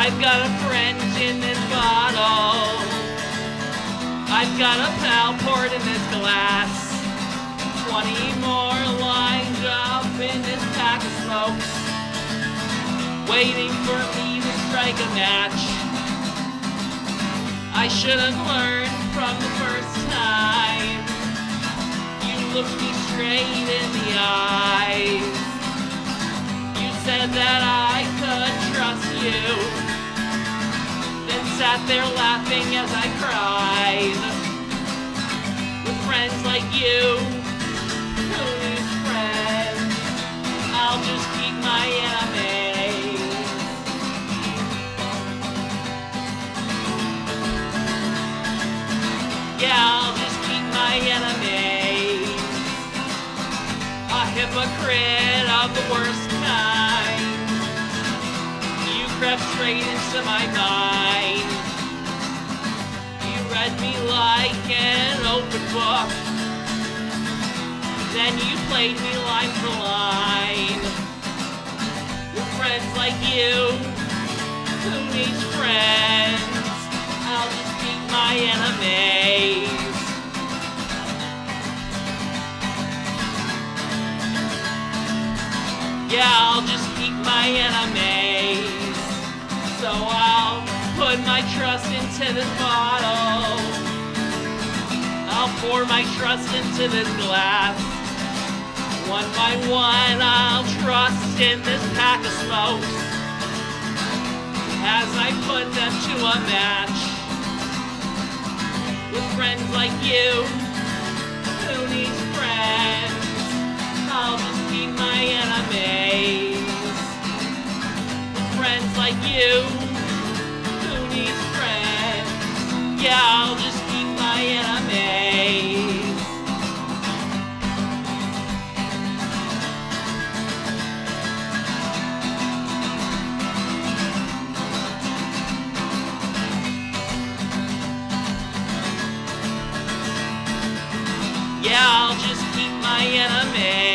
I've got a friend in this bottle. I've got a pal poured in this glass. 20 more lined up in this pack of smokes, waiting for me to strike a match. I should have learned from the first time. You looked me straight in the eyes. You said that I could trust you, then sat there laughing as I cried. With friends like you, who lose friends, I'll just keep my enemies. Yeah, I'll just keep my enemies. A hypocrite of the worst kind. You crept straight into my mind. You read me like an open book. Then you played me line for line. With friends like you, who needs friends? I'll just keep my enemies. Yeah, I'll just keep my enemies. So I'll put my trust into this bottle. I'll pour my trust into this glass. One by one, I'll trust in this pack of smokes as I put them to a match. With friends like you, who needs friends? I'll just keep my enemies. With friends like you, who needs friends? Yeah, I'll just keep my enemies. Yeah, I'll just keep my enemies.